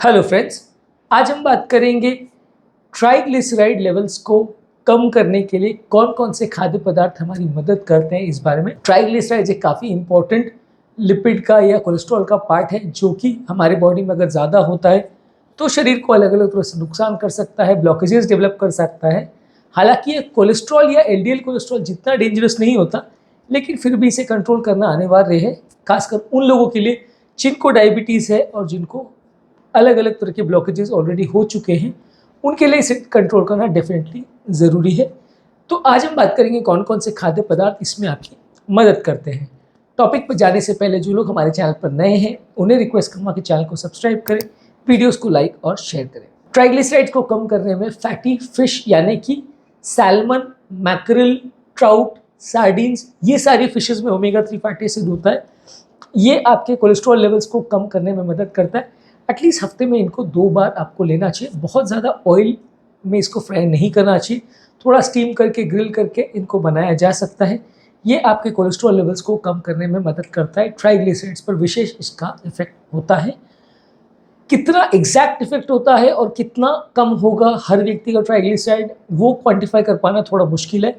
Hello friends, आज हम बात करेंगे ट्राइग्लिसराइड लेवल्स को कम करने के लिए कौन कौन से खाद्य पदार्थ हमारी मदद करते हैं। इस बारे में ट्राइग्लिसराइड एक काफ़ी इंपॉर्टेंट लिपिड का या कोलेस्ट्रॉल का पार्ट है, जो कि हमारे बॉडी में अगर ज़्यादा होता है तो शरीर को अलग अलग तरह से नुकसान कर सकता है, ब्लॉकेजेस डेवलप कर सकता है। हालांकि ये कोलेस्ट्रॉल या एलडीएल कोलेस्ट्रॉल जितना डेंजरस नहीं होता, लेकिन फिर भी इसे कंट्रोल करना अनिवार्य है, खासकर उन लोगों के लिए जिनको डायबिटीज़ है और जिनको अलग अलग तरह के ब्लॉकेजेस ऑलरेडी हो चुके हैं। उनके लिए इसे कंट्रोल करना डेफिनेटली ज़रूरी है। तो आज हम बात करेंगे कौन कौन से खाद्य पदार्थ इसमें आपकी मदद करते हैं। टॉपिक पर जाने से पहले जो लोग हमारे चैनल पर नए हैं उन्हें रिक्वेस्ट करूँगा कि चैनल को सब्सक्राइब करें, वीडियोस को लाइक और शेयर करें। ट्राइग्लिसराइड्स को कम करने में फैटी फिश यानी कि सैल्मन, मैकरल, ट्राउट, सार्डिन्स, ये सारी फिशेस में ओमेगा 3 फैटी एसिड होता है। ये आपके कोलेस्ट्रॉल लेवल्स को कम करने में मदद करता है। एटलीस्ट हफ्ते में इनको 2 बार आपको लेना चाहिए। बहुत ज़्यादा ऑयल में इसको फ्राई नहीं करना चाहिए, थोड़ा स्टीम करके ग्रिल करके इनको बनाया जा सकता है। ये आपके कोलेस्ट्रॉल लेवल्स को कम करने में मदद करता है। ट्राइग्लिसराइड्स पर विशेष इसका इफेक्ट होता है। कितना एग्जैक्ट इफेक्ट होता है और कितना कम होगा हर व्यक्ति का ट्राइग्लिसराइड, वो क्वांटिफाई कर पाना थोड़ा मुश्किल है।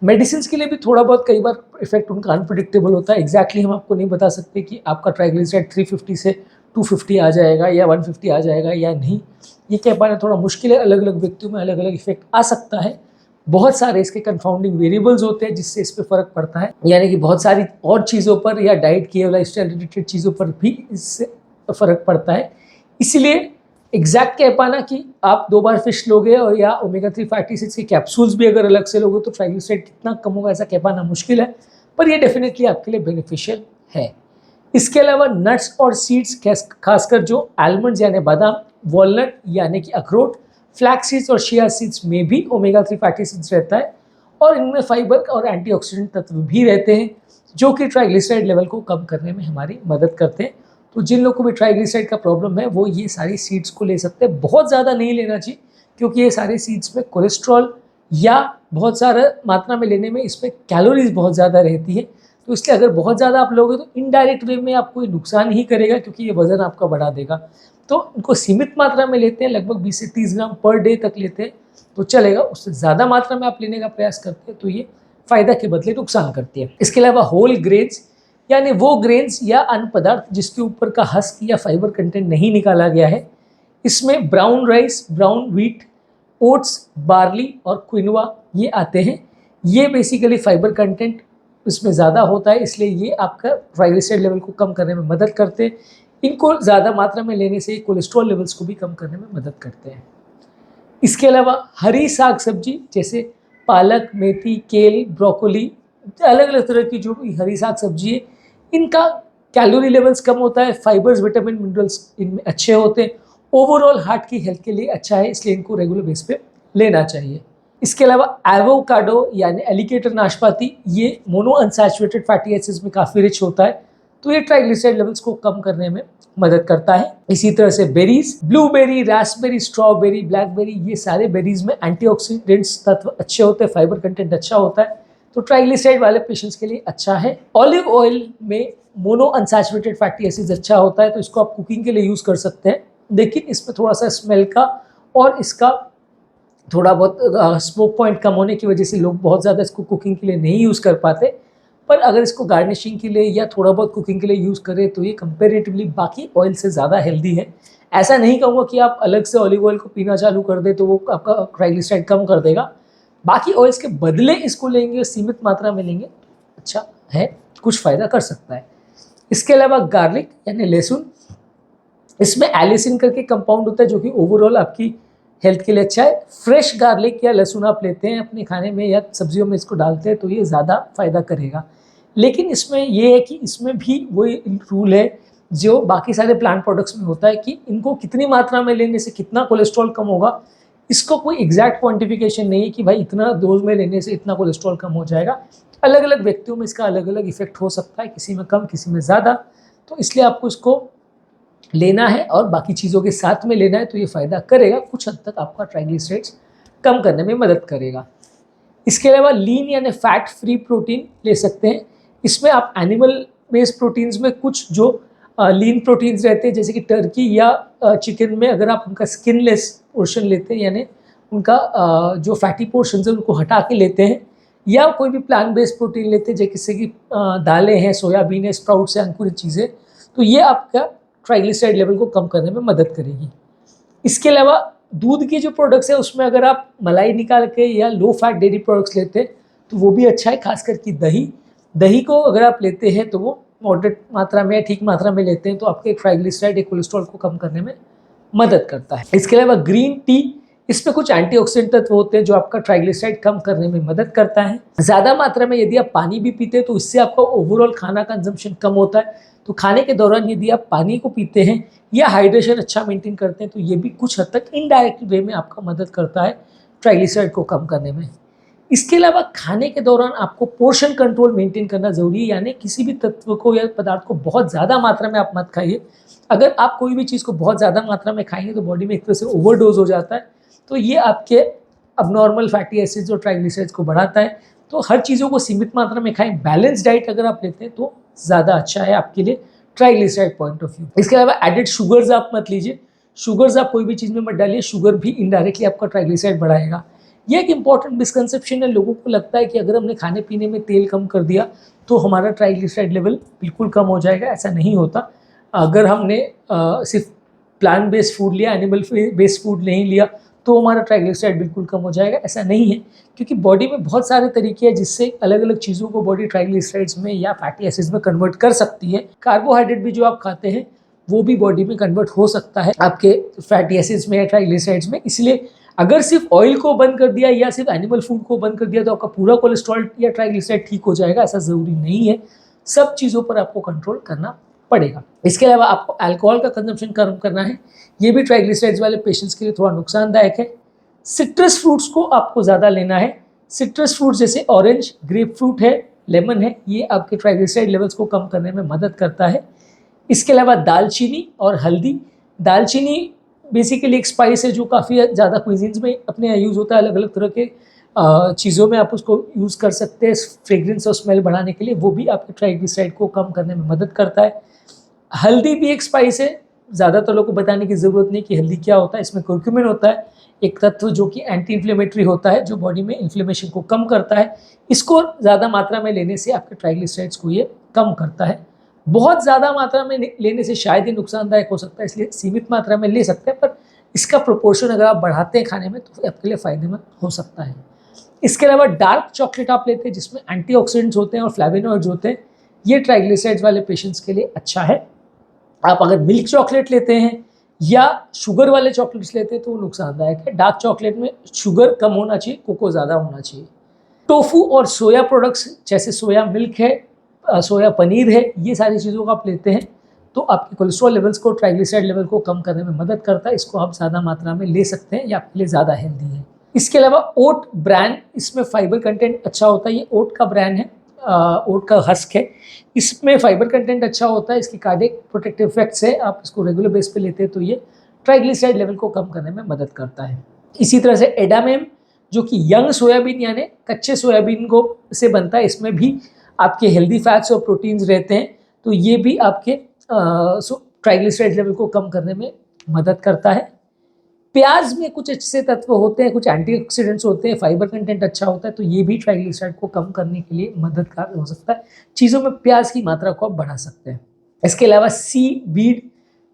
मेडिसिन के लिए भी थोड़ा बहुत कई बार इफेक्ट उनका अनप्रिडिक्टेबल होता है। एग्जैक्टली हम आपको नहीं बता सकते कि आपका ट्राइग्लिसराइड 350 से 250 आ जाएगा या 150 आ जाएगा या नहीं, ये कह पाना थोड़ा मुश्किल है। अलग अलग व्यक्तियों में अलग अलग इफेक्ट आ सकता है। बहुत सारे इसके कंफाउंडिंग वेरिएबल्स होते हैं जिससे इस पर फ़र्क पड़ता है, यानी कि बहुत सारी और चीज़ों पर या डाइट की या लाइफस्टाइल रिलेटेड चीज़ों पर भी इससे फ़र्क पड़ता है। इसलिए एग्जैक्ट कह पाना कि आप 2 बार फिश लोगे और या ओमेगा 3 फैटी एसिड्स के कैप्सूल्स भी अगर अलग से लोगे तो ट्राइग्लिसराइड कितना कम होगा, ऐसा कह पाना मुश्किल है, पर ये डेफिनेटली आपके लिए बेनिफिशियल है। इसके अलावा नट्स और सीड्स, खासकर जो आलमंड्स यानी बादाम, वॉलनट यानी कि अखरोट, फ्लैक्स सीड्स और चिया सीड्स में भी ओमेगा 3 फैटी एसिड्स रहता है और इनमें फाइबर और एंटीऑक्सीडेंट तत्व भी रहते हैं, जो कि ट्राइग्लिसराइड लेवल को कम करने में हमारी मदद करते हैं। तो जिन लोगों को भी ट्राइग्लिसराइड का प्रॉब्लम है वो ये सारी सीड्स को ले सकते हैं। बहुत ज़्यादा नहीं लेना चाहिए, क्योंकि ये सारे सीड्स में कोलेस्ट्रॉल या बहुत सारा मात्रा में लेने में इसमें कैलोरीज बहुत ज़्यादा रहती है। तो इसलिए अगर बहुत ज़्यादा आप लोगे तो इनडायरेक्ट वे में आपको नुकसान ही करेगा, क्योंकि ये वज़न आपका बढ़ा देगा। तो इनको सीमित मात्रा में लेते हैं, लगभग 20 से 30 ग्राम पर डे तक लेते हैं तो चलेगा। उससे ज़्यादा मात्रा में आप लेने का प्रयास करते हैं तो ये फ़ायदा के बदले नुकसान करती है। इसके अलावा होल ग्रेन्स यानी वो ग्रेन्स या अन्न पदार्थ जिसके ऊपर का हस्क या फाइबर कंटेंट नहीं निकाला गया है, इसमें brown rice, brown wheat, oats, barley और क्विनोआ ये आते हैं। ये बेसिकली फाइबर कंटेंट इसमें ज़्यादा होता है, इसलिए ये आपका ट्राइग्लिसराइड लेवल को कम करने में मदद करते हैं। इनको ज़्यादा मात्रा में लेने से कोलेस्ट्रॉल लेवल्स को भी कम करने में मदद करते हैं। इसके अलावा हरी साग सब्जी जैसे पालक, मेथी, केल, ब्रोकोली, अलग अलग तरह की जो भी हरी साग सब्जी है, इनका कैलोरी लेवल्स कम होता है, फाइबर्स, विटामिन, मिनरल्स इनमें अच्छे होते हैं। ओवरऑल हार्ट की हेल्थ के लिए अच्छा है, इसलिए इनको रेगुलर बेस पे लेना चाहिए। इसके अलावा एवोकाडो यानी एलिगेटर नाशपाती, ये मोनो अनसैचुरेटेड फैटी एसिड्स में काफ़ी रिच होता है, तो ये ट्राइग्लिसराइड लेवल्स को कम करने में मदद करता है। इसी तरह से berries, blueberry, Raspberry, strawberry, blackberry, ये सारे बेरीज में एंटीऑक्सीडेंट्स तत्व अच्छे होते हैं, फाइबर कंटेंट अच्छा होता है, तो ट्राइग्लिसराइड वाले पेशेंट्स के लिए अच्छा है। ऑलिव ऑयल में मोनो अनसैचुरेटेड फैटी एसिड्स अच्छा होता है, तो इसको आप कुकिंग के लिए यूज़ कर सकते हैं, लेकिन इसमें थोड़ा सा स्मेल का और इसका थोड़ा बहुत स्मोक पॉइंट कम होने की वजह से लोग बहुत ज़्यादा इसको कुकिंग के लिए नहीं यूज़ कर पाते। पर अगर इसको गार्निशिंग के लिए या थोड़ा बहुत कुकिंग के लिए यूज़ करें तो ये कंपेरेटिवली बाकी ऑयल से ज़्यादा हेल्दी है। ऐसा नहीं कहूँगा कि आप अलग से ऑलिव ऑयल को पीना चालू कर दें तो वो आपका ट्राइग्लिसराइड कम कर देगा। बाकी ऑयल्स के बदले इसको लेंगे और सीमित मात्रा में लेंगे, अच्छा है, कुछ फ़ायदा कर सकता है। इसके अलावा गार्लिक यानी लहसुन, इसमें एलिसिन करके कंपाउंड होता है जो कि ओवरऑल आपकी हेल्थ के लिए अच्छा है। फ्रेश गार्लिक या लहसुन आप लेते हैं अपने खाने में या सब्जियों में इसको डालते हैं तो ये ज़्यादा फ़ायदा करेगा। लेकिन इसमें ये है कि इसमें भी वही रूल है जो बाकी सारे प्लांट प्रोडक्ट्स में होता है कि इनको कितनी मात्रा में लेने से कितना कोलेस्ट्रॉल कम होगा, इसको कोई एग्जैक्ट क्वांटिफिकेशन नहीं है कि भाई इतना डोज में लेने से इतना कोलेस्ट्रॉल कम हो जाएगा। अलग अलग व्यक्तियों में इसका अलग अलग इफेक्ट हो सकता है, किसी में कम किसी में ज़्यादा, तो इसलिए आपको इसको लेना है और बाकी चीज़ों के साथ में लेना है तो ये फ़ायदा करेगा, कुछ हद तक आपका ट्राइग्लिसराइड्स कम करने में मदद करेगा। इसके अलावा लीन यानी फैट फ्री प्रोटीन ले सकते हैं। इसमें आप एनिमल बेस्ड प्रोटीन्स में कुछ जो लीन प्रोटीन्स रहते हैं, जैसे कि टर्की या चिकन में अगर आप उनका स्किनलेस पोर्शन लेते हैं, यानी उनका जो फैटी पोर्शन है उनको हटा के लेते हैं, या कोई भी प्लांट बेस्ड प्रोटीन लेते हैं जैसे कि दालें हैं, सोयाबीन है, स्प्राउट्स हैं, अंकुरित चीज़ें, तो ये आपका ट्राइग्लिसराइड लेवल को कम करने में मदद करेगी। इसके अलावा दूध के जो प्रोडक्ट्स हैं उसमें अगर आप मलाई निकाल के या लो फैट डेयरी प्रोडक्ट्स लेते हैं तो वो भी अच्छा है। खास करके दही को अगर आप लेते हैं तो वो मॉडरेट मात्रा में या ठीक मात्रा में लेते हैं तो आपके ट्राइग्लिसराइड या कोलेस्ट्रॉल को कम करने में मदद करता है। इसके अलावा ग्रीन टी, इसमें कुछ एंटीऑक्सीडेंट तत्व होते हैं जो आपका ट्राइग्लिसराइड कम करने में मदद करता है। ज़्यादा मात्रा में यदि आप पानी भी पीते हैं तो इससे आपका ओवरऑल खाना कंजम्पशन कम होता है। तो खाने के दौरान यदि आप पानी को पीते हैं या हाइड्रेशन अच्छा मेंटेन करते हैं तो ये भी कुछ हद तक इनडायरेक्ट वे में आपका मदद करता है ट्राइग्लिसराइड को कम करने में। इसके अलावा खाने के दौरान आपको पोर्शन कंट्रोल मेंटेन करना ज़रूरी है, यानी किसी भी तत्व को या पदार्थ को बहुत ज़्यादा मात्रा में आप मत खाइए। अगर आप कोई भी चीज़ को बहुत ज़्यादा मात्रा में खाएंगे तो बॉडी में एक तरह से ओवरडोज हो जाता है, तो ये आपके अबनॉर्मल फैटी एसिड्स और ट्राइग्लिसराइड्स को बढ़ाता है। तो हर चीज़ों को सीमित मात्रा में खाएं, बैलेंस डाइट अगर आप लेते हैं तो ज़्यादा अच्छा है आपके लिए ट्राइग्लिसराइड पॉइंट ऑफ व्यू। इसके अलावा एडेड शुगर्स आप मत लीजिए, शुगर्स आप कोई भी चीज़ में मत डालिए, शुगर भी इनडायरेक्टली आपका ट्राइग्लिसराइड बढ़ाएगा। ये एक इंपॉर्टेंट मिसकंसेप्शन है, लोगों को लगता है कि अगर हमने खाने पीने में तेल कम कर दिया तो हमारा ट्राइग्लिसराइड लेवल बिल्कुल कम हो जाएगा। ऐसा नहीं होता। अगर हमने सिर्फ प्लांट बेस्ड फूड लिया, एनिमल बेस्ड फूड नहीं लिया तो हमारा ट्राइग्लिसराइड बिल्कुल कम हो जाएगा, ऐसा नहीं है। क्योंकि बॉडी में बहुत सारे तरीके हैं जिससे अलग अलग चीज़ों को बॉडी ट्राइग्लिसराइड्स में या फैटी एसिड्स में कन्वर्ट कर सकती है। कार्बोहाइड्रेट भी जो आप खाते हैं वो भी बॉडी में कन्वर्ट हो सकता है आपके फैटी एसिड्स में या ट्राइग्लिसराइड्स में। इसलिए अगर सिर्फ ऑयल को बंद कर दिया या सिर्फ एनिमल फूड को बंद कर दिया तो आपका पूरा कोलेस्ट्रॉल या ट्राइग्लिसराइड ठीक हो जाएगा, ऐसा ज़रूरी नहीं है। सब चीज़ों पर आपको कंट्रोल करना पड़ेगा। इसके अलावा आपको अल्कोहल का कंजम्पशन कम करना है, ये भी ट्राइग्लिसराइड्स वाले पेशेंट्स के लिए थोड़ा नुकसानदायक है। सिट्रस फ्रूट्स को आपको ज़्यादा लेना है। सिट्रस फ्रूट्स जैसे ऑरेंज, ग्रेप फ्रूट है, लेमन है, ये आपके ट्राइग्लिसराइड लेवल्स को कम करने में मदद करता है। इसके अलावा दालचीनी और हल्दी, दालचीनी बेसिकली एक स्पाइस है जो काफ़ी ज़्यादा क्विजीन्स में अपने यहाँ यूज़ होता है। अलग अलग तरह के चीज़ों में आप उसको यूज़ कर सकते हैं फ्रेग्रेंस और स्मेल बढ़ाने के लिए, वो भी आपके ट्राइग्लिसराइड को कम करने में मदद करता है। हल्दी भी एक स्पाइस है, ज़्यादातर लोगों को बताने की ज़रूरत नहीं कि हल्दी क्या होता है। इसमें कुर्क्यूमिन होता है, एक तत्व जो कि एंटी इन्फ्लेमेटरी होता है, जो बॉडी में इन्फ्लेमेशन को कम करता है। इसको ज़्यादा मात्रा में लेने से आपके ट्राइग्लिसराइड्स को ये कम करता है। बहुत ज़्यादा मात्रा में लेने से शायद ही नुकसानदायक हो सकता है, इसलिए सीमित मात्रा में ले सकते हैं, पर इसका प्रोपोर्शन अगर आप बढ़ाते हैं खाने में तो आपके लिए फ़ायदेमंद हो सकता है। इसके अलावा डार्क चॉकलेट आप लेते हैं जिसमें एंटीऑक्सीडेंट्स होते हैं और फ्लेवोनॉइड्स होते हैं, ये ट्राइग्लिसराइड्स वाले पेशेंट्स के लिए अच्छा है। आप अगर मिल्क चॉकलेट लेते हैं या शुगर वाले चॉकलेट्स लेते हैं तो वो नुकसानदायक है। डार्क चॉकलेट में शुगर कम होना चाहिए, कोको ज़्यादा होना चाहिए। टोफू और सोया प्रोडक्ट्स जैसे सोया मिल्क है, सोया पनीर है, ये सारी चीज़ों को आप लेते हैं तो आपके कोलेस्ट्रॉल लेवल्स को, ट्राइग्लिसराइड लेवल को कम करने में मदद करता है। इसको आप ज़्यादा मात्रा में ले सकते हैं, ये आपके लिए ज़्यादा हेल्दी है। इसके अलावा ओट ब्रांड, इसमें फाइबर कंटेंट अच्छा होता है। ये ओट का ब्रांड है, ओट का हस्क है, इसमें फाइबर कंटेंट अच्छा होता है। इसकी कार्डियक प्रोटेक्टिव इफेक्ट्स है, आप इसको रेगुलर बेस पे लेते हैं तो ये ट्राइग्लिसराइड लेवल को कम करने में मदद करता है। इसी तरह से एडामेम जो कि यंग सोयाबीन यानी कच्चे सोयाबीन को से बनता है, इसमें भी आपके हेल्दी फैट्स और प्रोटीन्स रहते हैं, तो ये भी आपके ट्राइग्लिसराइड लेवल को कम करने में मदद करता है। प्याज में कुछ अच्छे तत्व होते हैं, कुछ एंटीऑक्सीडेंट्स होते हैं, फाइबर कंटेंट अच्छा होता है, तो ये भी ट्राइग्लिसराइड को कम करने के लिए मददगार हो सकता है। चीज़ों में प्याज की मात्रा को आप बढ़ा सकते हैं। इसके अलावा सी वीड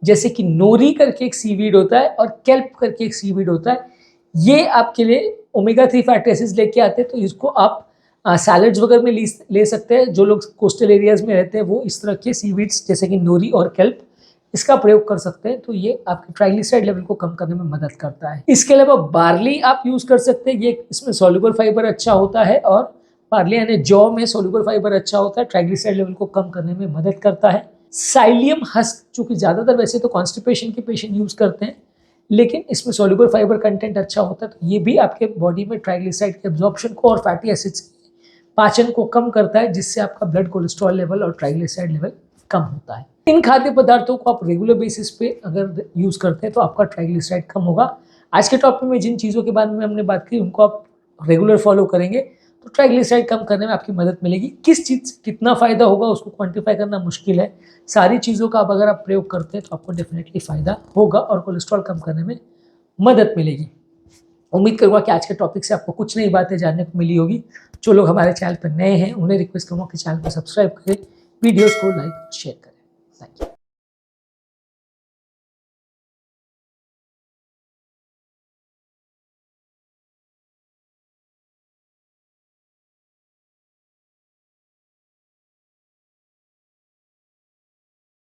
जैसे कि नोरी करके एक सी वीड होता है और केल्प करके एक सी वीड होता है, ये आपके लिए ओमेगा 3 फैटी एसिड्स लेके आते हैं, तो इसको आप सैलड्स वगैरह में ले सकते हैं। जो लोग कोस्टल एरियाज़ में रहते हैं वो इस तरह के सीवीड्स जैसे कि नोरी और केल्प इसका प्रयोग कर सकते हैं, तो ये आपके ट्राइग्लिसराइड लेवल को कम करने में मदद करता है। इसके अलावा बार्ली आप यूज़ कर सकते हैं, ये इसमें सोल्यूबल फाइबर अच्छा होता है और बार्ली यानी जौ में सोल्यूबल फाइबर अच्छा होता है, ट्राइग्लिसराइड लेवल को कम करने में मदद करता है। साइलियम हस्क जो कि ज़्यादातर वैसे तो कॉन्स्टिपेशन के पेशेंट यूज़ करते हैं, लेकिन इसमें सोल्यूबल फाइबर कंटेंट अच्छा होता है, तो ये भी आपके बॉडी में ट्राइग्लिसराइड के एब्जॉर्प्शन को और फैटी एसिड्स के पाचन को कम करता है, जिससे आपका ब्लड कोलेस्ट्रॉल लेवल और ट्राइग्लिसराइड लेवल कम होता है। इन खाद्य पदार्थों को आप रेगुलर बेसिस पे अगर यूज़ करते हैं तो आपका ट्राइग्लिसराइड कम होगा। आज के टॉपिक में जिन चीज़ों के बारे में हमने बात की उनको आप रेगुलर फॉलो करेंगे तो ट्राइग्लिसराइड कम करने में आपकी मदद मिलेगी। किस चीज़ से कितना फ़ायदा होगा उसको क्वांटिफाई करना मुश्किल है। सारी चीज़ों का अगर आप प्रयोग करते हैं तो आपको डेफिनेटली फ़ायदा होगा और कोलेस्ट्रॉल कम करने में मदद मिलेगी। उम्मीद करूँगा कि आज के टॉपिक से आपको कुछ नई बातें जानने को मिली होगी। जो लोग हमारे चैनल पर नए हैं उन्हें रिक्वेस्ट करूँगा कि चैनल को सब्सक्राइब करें, वीडियोज़ को लाइक और शेयर करें। Thank you.